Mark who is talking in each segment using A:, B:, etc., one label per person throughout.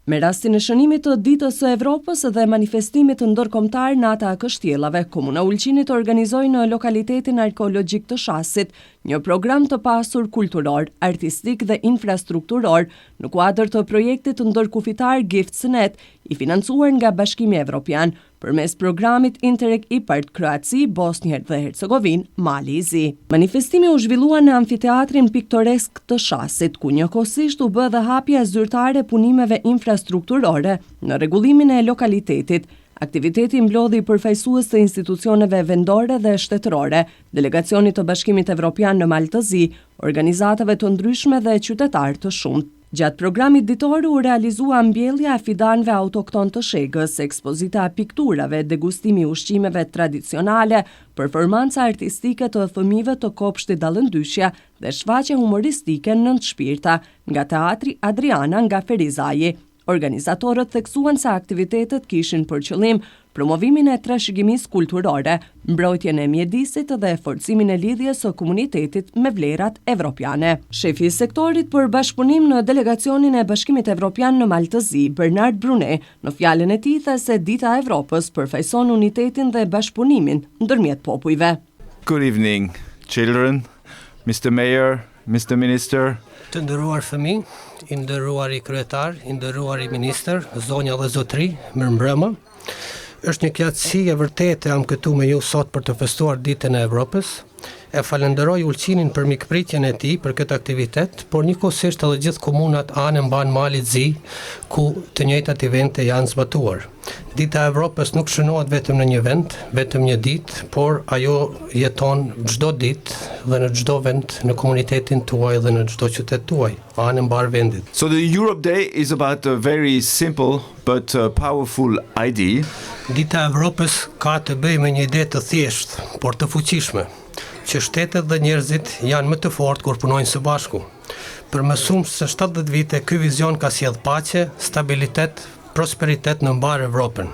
A: Me rastin e shënimit të Ditës së Evropës dhe manifestimit ndërkombëtar Nata e Kështjellave, Komuna Ulqinit organizoi në lokalitetin arkeologjik të Shasit një program të pasur kulturor, artistik dhe infrastrukturor në kuadër të projektit ndërkufitar Giftsnet, i financuar nga Bashkimi Evropian përmes programit Interreg IPART Kroaci, Bosnjë dhe Hercegovinë, Mali i Zi. Manifestimi u zhvillua në amfiteatrin piktoresk të Shasit, ku njëkohësisht u bë dhe hapja zyrtare punimeve infrastrukturore në rregullimin e lokalitetit. Aktiviteti mblodhi përfaqësues të institucioneve vendore dhe shtetërore, delegacionit të Bashkimit Evropian në Malë të Zi, organizatave të ndryshme dhe qytetarë të shumtë. Gjatë programit ditor u realizua mbjellja e fidanëve autokton të Shegës, ekspozita e pikturave, degustimi i ushqimeve tradicionale, performanca artistike të fëmijëve të kopshtit Dallëndyshja dhe shfaqje humoristike Nënt Shpirta nga Teatri Adriana nga Ferizaji. Organizatorët theksuan se aktivitetet kishin për qëllim promovimin e trashëgimisë kulturore, mbrojtjen e mjedisit dhe forcimin e lidhjes së komunitetit me vlerat evropiane. Shefi i sektorit për bashkëpunim në delegacionin e Bashkimit Evropian në Malë të Zi, Bernard Brunet, në fjalën e tij tha se Dita e Evropës përfaqëson unitetin dhe bashkëpunimin ndërmjet popujve.
B: Good evening, children, Mr. Mayor, Mr. Minister.
C: Të nderuar fëmijë, i nderuar i kryetar, i nderuar i ministër, zonja dhe zotëri, mirëmbrëma. Është një kënaqësi e vërtetë jam këtu me ju sot për të festuar Ditën e Evropës. E falenderoj Ulqinin për mikpritjen e tij për këtë aktivitet, por njëkohësisht edhe gjithë komunat anë mban Mali Zi, ku të njëjtat evente janë zbatuar. Dita e Evropës nuk shënohet vetëm në një vend, vetëm një ditë, por ajo jeton çdo ditë dhe në çdo vend në komunitetin tuaj dhe në çdo qytet tuaj, anë mbar vendit.
B: So the Europe Day is about a very simple but powerful idea.
C: Dita e Evropës ka të bëjë me një ide të thjeshtë, por të fuqishme, që shtetet dhe njerëzit janë më të fortë kur punojnë së bashku. Për më shumë se 70 vite, ky vizion ka sjellë paqe, stabilitet, prosperitet në mbar Evropën,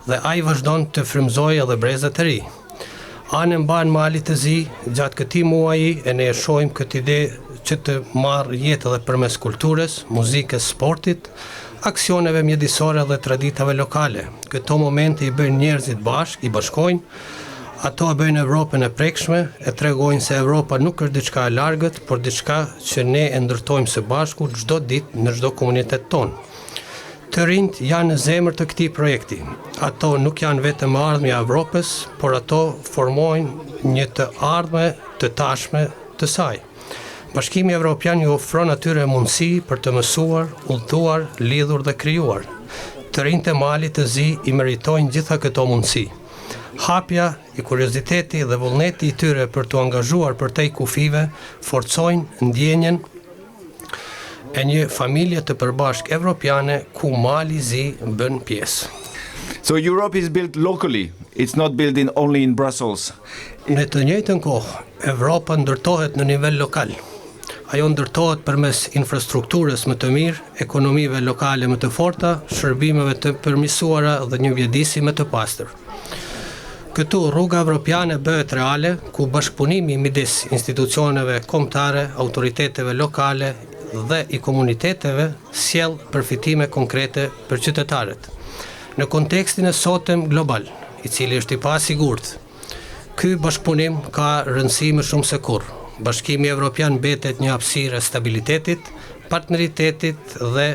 C: dhe ai vazhdon të frymëzojë edhe breza të ri. Anë mban Malit të Zi, gjatë këtij muaji e ne e shohim këtë ide që të marrë jetë edhe përmes kulturës, muzikës, sportit, aksioneve mjedisore dhe traditave lokale. Këto momente i bëjnë njerëzit bashkë, i bashkojnë. Ato e bëjnë Evropën e prekshme, e tregojnë se Evropa nuk është diçka e largët, por diçka që ne e ndërtojmë së bashku çdo ditë në çdo komunitet tonë. Të rinjt janë në zemër të këtij projekti. Ato nuk janë vetëm ardhmja e Evropës, por ato formojnë një të ardhme të tashme të saj. Bashkimi Evropian ju ofron atyre mundësi për të mësuar, udhëtuar, lidhur dhe krijuar. Të rinjt e Malit të Zi i meritojnë gjitha këto mundësi. Hapja, i kurioziteti dhe vullneti i tyre për të angazhuar për te kufive forcojnë ndjenjen e një familje të përbashkë evropiane ku Mali Zi bën pjesë.
B: So Europe is built locally. It's not built only in Brussels.
C: Në të njëjtën kohë, Evropa ndërtohet në nivel lokal. Ajo ndërtohet përmes infrastrukturës më të mirë, ekonomive lokale më të forta, shërbimeve të përmirësuara dhe një mjedisi më të pastër. Këtu rruga evropiane bëhet reale, ku bashkëpunimi midis institucioneve kombëtare, autoriteteve lokale dhe i komuniteteve sjell përfitime konkrete për qytetarët. Në kontekstin e sotëm global, i cili është i pasigurt, ky bashkëpunim ka rëndësi më shumë se kurrë. Bashkimi Evropian mbetet një hapësirë e stabilitetit, partneritetit dhe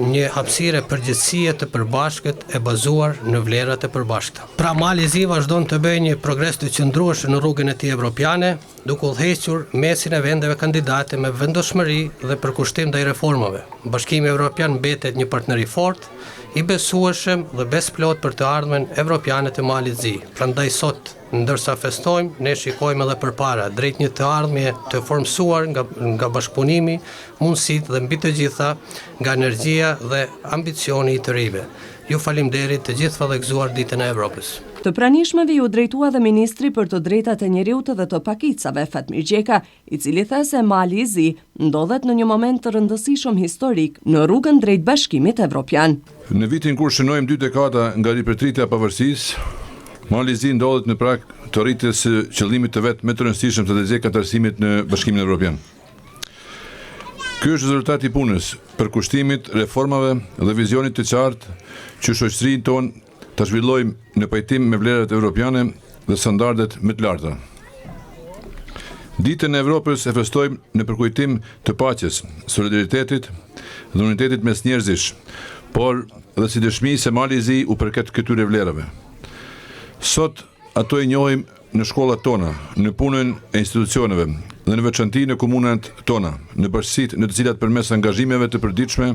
C: një hapësirë përgjithësie të përbashkët e bazuar në vlerat e përbashkëta. Pra Mali Zi vazhdon të bëjë një progres të qëndrueshëm në rrugën e tij evropiane, duke udhëhequr mesin e vendeve kandidate me vendoshmëri dhe përkushtim ndaj reformave. Bashkimi Evropian mbetet një partner i fortë, i besueshëm dhe besplot për të ardhmen evropiane të Malit Zi. Prandaj sot, ndërsa festojmë, ne shikojmë edhe përpara drejt një të ardhmje të formsuar nga bashkëpunimi, mundësitë dhe mbi të gjitha nga energjia dhe ambicioni i të rive. Ju faleminderit të gjithë vallëgëzuar Ditën e Evropës.
A: Të pranishmeve ju drejtua dhe Ministri për të drejtat e njerëzit dhe të pakicave, Fatmir Gjeka, i cili tha se Mali i Zi ndodhet në një moment të rëndësishëm historik në rrugën drejt Bashkimit Evropian.
D: Në vitin kur shënojmë 2 dekada nga ripërtritja e pavarësisë, Mali i Zi ndodhet në prag të rritjes së qëllimit të vet më të rëndësishëm të lezetësit të arsimit në Bashkimin Evropian. Ky është rezultati i punës, përkushtimit, reformave dhe vizionit të qartë që shoqërinë tonë ta zhvillojmë në pajtim me vlerat evropiane dhe standardet më të larta. Ditën e Evropës e festojmë në përkujtim të paqes, solidaritetit dhe unitetit mes njerëzish, por dhe si dëshmi se Mali i Zi u përket këtyre vlerave. Sot ato i njohim në shkollat tona, në punën e institucioneve dhe në veçanti në komunat tona, në bashkësitë në të cilat përmes angazhimeve të përditshme,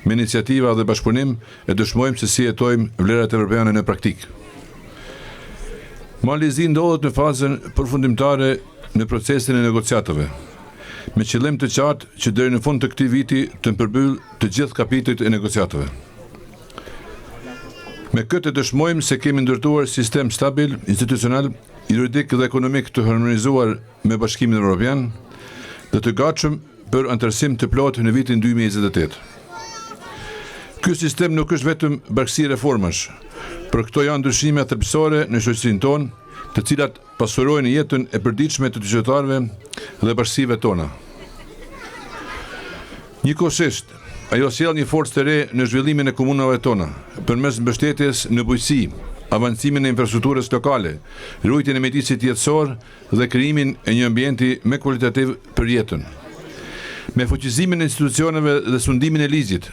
D: me iniciativa dhe bashkëpunim e dëshmojmë se si jetojmë vlerat evropiane në praktik. Mali i Zi ndodhet në fazën përfundimtare në procesin e negociatave, me qëllim të qartë që deri në fund të këtij viti të përmbyll të gjithë kapitujt e negociatave. Me këtë dëshmojmë se kemi ndërtuar sistem stabil, institucional, juridik dhe ekonomik të harmonizuar me Bashkimin Evropian dhe të gatshëm për antarësim të plotë në vitin 2028. Ky sistem nuk është vetëm barkësi reformash, por këto janë ndryshime thelbësore në shoqërinë tonë, të cilat pasurojnë jetën e përditshme të qytetarëve dhe bashkësive tona. Njëkohësisht, ajo sjell një forcë të re në zhvillimin e komunave tona, përmes mbështetjes në bujqësi, avancimin e infrastrukturës lokale, ruajtjen e mjedisit jetësor dhe krijimin e një ambienti më kualitativ për jetën. Me fuqizimin e institucioneve dhe sundimin e ligjit,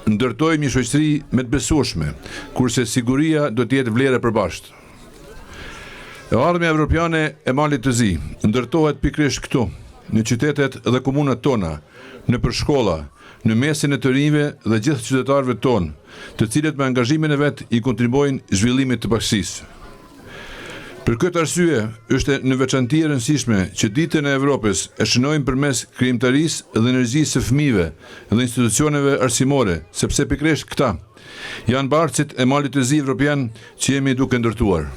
D: ndërtojmë një shoqëri më të besueshme, kurse siguria do të jetë vlerë e përbashkët. Ardhmja evropiane e Malit të Zi ndërtohet pikërisht këtu, në qytetet dhe komunat tona, në përshkolla, në mesin e të rinjve dhe gjithë qytetarëve tonë, të cilët me angazhimin e vet i kontribuojnë zhvillimit të bashkësisë. Për këtë arsye, është në veçanti e rëndësishme që ditën e Evropës e shënojmë përmes krijimtarisë dhe energjisë së fëmijëve dhe institucioneve arsimore, sepse pikërisht këta janë barcit e Malit të Zi evropian që jemi duke ndërtuar.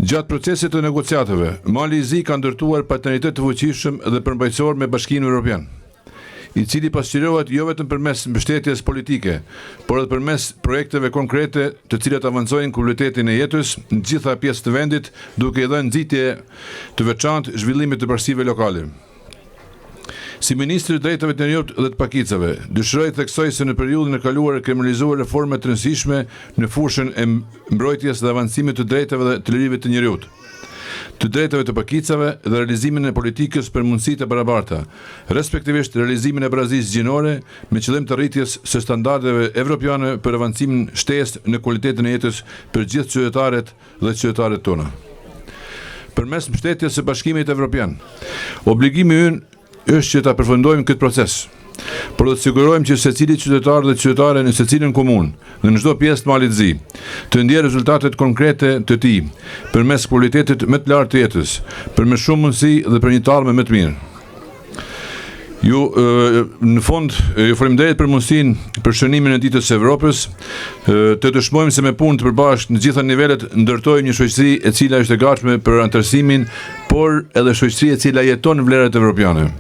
D: Gjatë procesit të negociatave, Mali i Zi ka ndërtuar partneritet të fuqishëm dhe përmbajtësor me Bashkimin Evropian, i cili pasqyrohet jo vetëm përmes mbështetjes politike, por edhe përmes projekteve konkrete të cilat avancojnë kualitetin e jetës në gjitha pjesët të vendit, duke i dhënë nxitje të veçantë zhvillimit të bashkësive lokale. Si ministri i drejtave të njerëzit dhe të pakicave, dëshiroj të theksoj se në periudhën e kaluar kemi realizuar reforma të rëndësishme në fushën e mbrojtjes dhe avancimit të drejtave dhe të lirive të njerëzit, të drejtave të pakicave dhe realizimin e politikës për mundësitë e barabarta, respektivisht realizimin e barazisë gjinore me qëllim të rritjes së standardeve evropiane për avancimin shtesë në cilësinë e jetës për gjithë qytetarët dhe qytetarët tona. Përmes mbështetjes së Bashkimit Evropian, obligimi ynë është që ta përfundojmë këtë proces, por do të sigurojmë që secili qytetar dhe qytetare në secilën komunë dhe në çdo pjesë të Malit të Zi të ndjejë rezultatet konkrete të tij përmes kualitetit më të lartë të jetës, për më shumë mundësi dhe për një tallme më të mirë. Në fund, ju faleminderit për mundësinë për shënimin e ditës së Evropës, të dëshmojmë se me punë të përbashkët në gjitha nivelet ndërtojmë një shoqëri e cila është e gatshme për antarësimin, por edhe shoqëri e cila jeton në vlerat evropiane.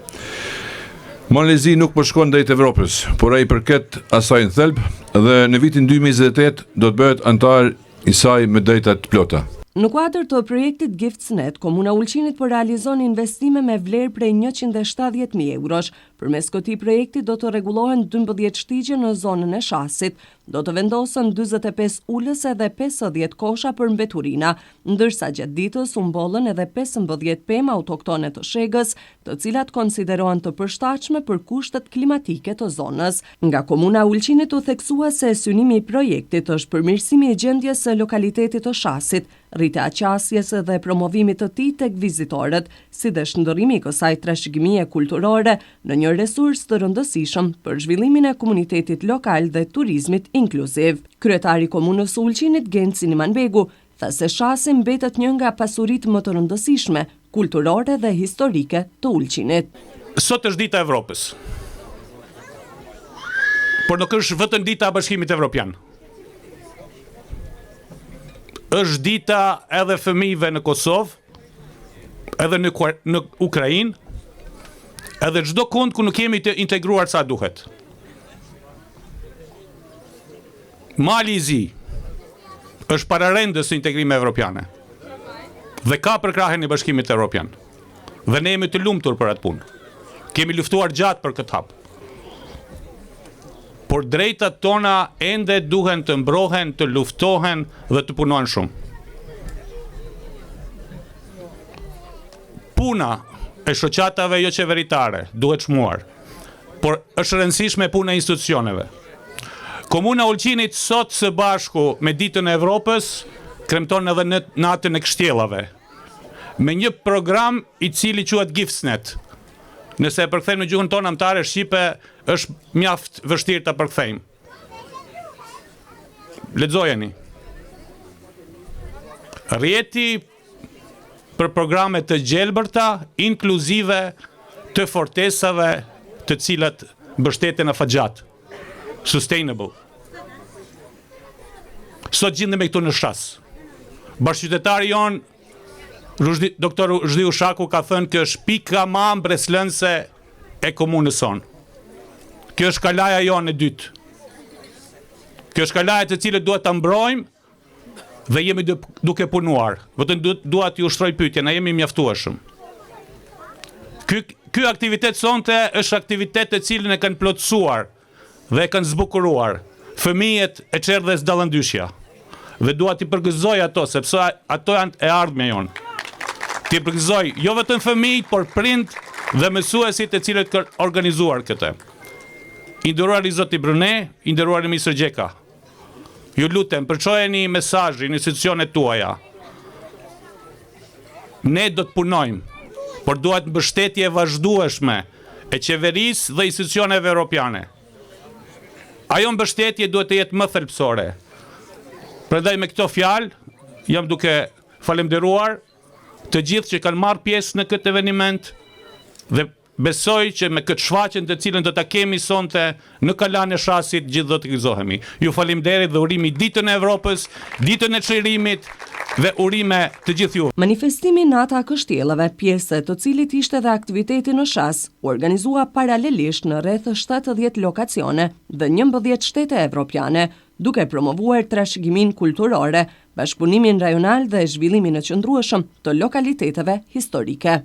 D: Mali i Zi nuk po shkon drejt Evropës, por ai përket asaj në thelb dhe në vitin 2028 do të bëhet antar i saj me drejta të plota.
A: Në kuadër të projektit GiftsNet, Komuna Ulqinit po realizon investime me vlerë prej 170.000 eurosh. Përmes këtij projekti do të rregullohen 12 shtigje në zonën e Shasit, do të vendosen 45 ulëse dhe 50 kosha për mbeturina, ndërsa gjatë ditës u mbollën edhe 15 pemë autoktone të Shegës, të cilat konsiderohen të përshtatshme për kushtet klimatike të zonës. Nga Komuna Ulqinit u theksua se synimi i projektit është përmirësimi i gjendjes së lokalitetit të Shasit, rritja e qasjes dhe promovimit të tij tek vizitorët, si dhe shndërrimi i kësaj trashëgimie kulturore në një resurs të rëndësishëm për zhvillimin e komunitetit lokal dhe turizmit inkluziv. Kryetari i Komunës së Ulqinit, Genci Nimanbegu, tha se Shasi mbetet një nga pasuritë më të rëndësishme, kulturore dhe historike të Ulqinit.
E: Sot është dita e Evropës, por nuk është vetëm dita e Bashkimit Evropian. Është dita edhe fëmijëve në Kosovë, edhe në Ukrainë, edhe çdo kund ku nuk jemi të integruar sa duhet. Mali i Zi është pararendës së integrimit evropiane dhe ka përkrahjen e Bashkimit Evropian. Dhe ne jemi të lumtur për atë punë. Kemi luftuar gjatë për këtë hap. Por drejtat tona ende duhen të mbrohen, të luftohen dhe të punohen shumë. Puna e shoqatave jo qeveritare duhet shmuar, por është rëndësishme puna e institucioneve. Komuna Ulqinit sot së bashku me ditën e Evropës kremton edhe në natën e kështjellave, me një program i cili quhet Giftsnet. Nëse e përkthejmë në gjuhën tonë anëtare shqipe, është mjaft vështirë ta përkthejmë. Lexojeni. Rrjeti për programe të gjelbërta, inkluzive, të fortesave, të cilat mbështeten afatgjat. Sustainable. Sot gjendemi këtu në Shas. Bashkëqytetari jon Doktor Zhdiu Shaku ka thënë që është pika ma mbreslënse e komunës sonë. Kjo është kalaja jonë e dytë. Kjo është kalaja të cilët duhet ta mbrojmë dhe jemi duke punuar. Vetëm dua t'ju ushtroj pyetjen, a jemi mjaftueshëm? Ky aktivitet sonte është aktivitet të cilin e kanë plotësuar dhe e kanë zbukuruar fëmijët e Çerdhes Dallandyshja. Dhe dua t'i përgëzoj ato, sepse ato janë e ardhmja jonë. T'i përgëzoj jo vetëm fëmijët, por prind dhe mësuesit e cilët kanë organizuar këtë. I nderuari zoti Brune, i nderuari ministër Gjeka. Ju lutem, përçojeni mesazhin në institucionet tuaja. Ne do të punojmë, por duhet mbështetje e vazhdueshme e qeverisë dhe institucioneve europiane. Ajo mbështetje duhet të jetë më thelbësore. Prandaj me këto fjalë jam duke falenderuar të gjithë që kanë marrë pjesë në këtë eveniment dhe besoj që me këtë shfaqjen të cilën do ta kemi sonte në kalan e Shasit gjithë do të gëzohemi. Ju faleminderit dhe urimi ditën e Evropës, ditën e çlirimit dhe urime të gjithë ju.
A: Manifestimi Nata e Kështjellave, pjesë të cilit ishte edhe aktiviteti në Shas, u organizua paralelisht në rreth 70 lokacione dhe 11 shtete evropiane, duke promovuar trashëgimin kulturore, bashkëpunimin rajonal dhe zhvillimin e qëndrueshëm të lokaliteteve historike.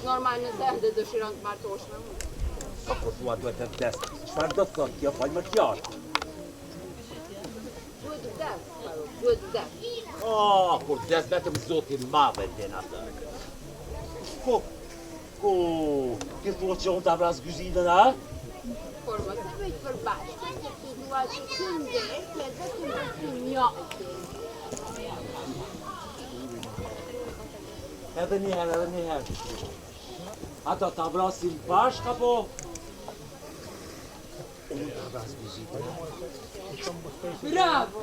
F: është normal nëse ende dëshiron të martosh me mua.
G: Po kur thua duhet të vdes, çfarë do të thotë kjo fal më qartë?
F: Duhet të vdes, duhet të vdes.
G: Oh, kur vdes vetëm Zoti i madh e din atë. Po, ti thua që unë ta vras Gzyzinën, a?
F: Por mos e bëj për bashkë, se ti dua që ky ndes me vetëm të njohë.
G: Edhe një herë. A do ta vrasim bashkë apo? Unë ta vras Gzyzinën.
F: Bravo!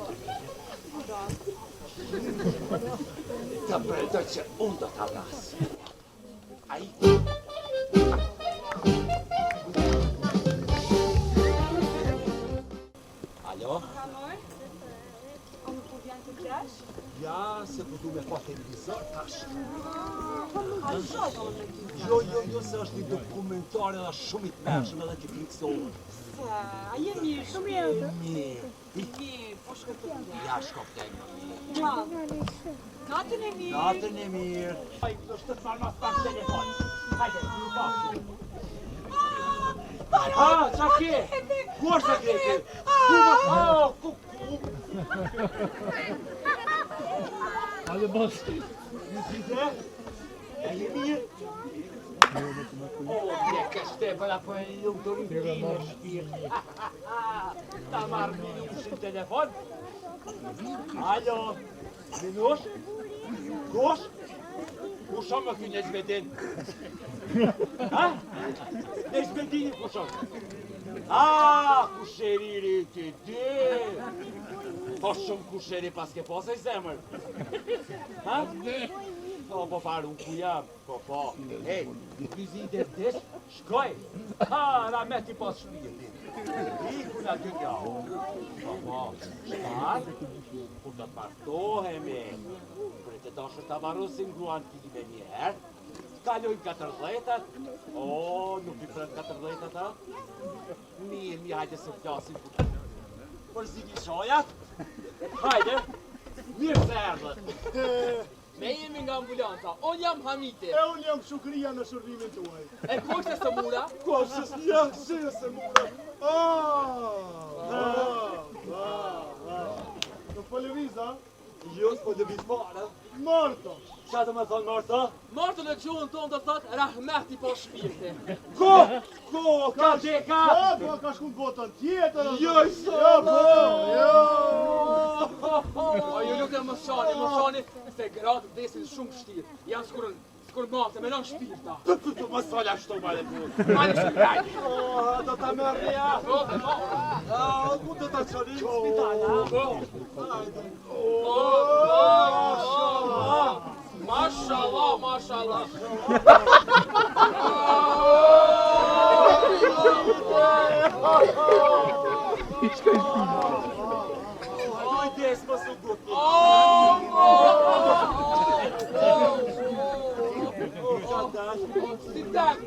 G: Të pretoj që unë do ta vras. Ai. Alo?
F: Amor? O nuk po vjen të gjash?
G: Ja, se ku du me pa televizor tash.
F: A shohë me ty?
G: Jo, se është një dokumentar edhe shumë i tmerrshëm edhe ti friksohet.
F: A je mirë, shumë mirë.
G: Mirë,
F: Po shkoj të ty.
G: ja shkoptej.
F: Natën e mirë.
G: Natën e mirë. Ai, do të marr mas pak telefon. Hajde, ju pa. Ah, qa ke? Ku është sekreti? Ku? Hajde, bas. E je mirë? Tje ke shtepën apo e një të rinë shpirë. Ta marrë Minushin telefon. Alo, Minush? Kush? Kushon më kënë Nezbedin? Ha? Nezbedini kushon? Kusheriri ti di. Po shumë kusheri pas ke posej zemër. Ha? Po faru ku jam, po. Hej, Gzyzin dhe vdes, shkoj. Na me ti pas shpirti. Iku na dy kjo. Po, shkar, kur do të martohemi. Për të dashur ta marrosim gruan time një herë. Kalojmë 14-at. Nuk i pret 14-at, a? Mirë, hajde se flasim. Për zigishojat? Hajde, mirë se erdhët.
H: Ne jemi nga ambulanca, unë jam Hamiti.
I: E unë jam Shukria në shërbimin tuaj.
H: E koshtë së mura?
I: Koshës një së mura. Në Poleviza?
G: Jo, s'po lëviz marë.
I: Marta.
G: Qa të me thonë Marta?
H: Martën e gjuhën tonë të thotë rahmeti po shpirti.
I: Ko,
G: ka deka!
I: Po, ka shku në botën tjetër.
G: Jo,
H: O ju nuk e më shani, se gratë vdesin shumë shtirë. Janë skur mate, me non shpirta.
G: Tu më sola shto male punë.
H: Male shpirtaj.
G: Do ta merë ja. Ku do ta qëri? Spitala.
H: Mashallah.
G: Kujdes më së gutë.
H: Si tak,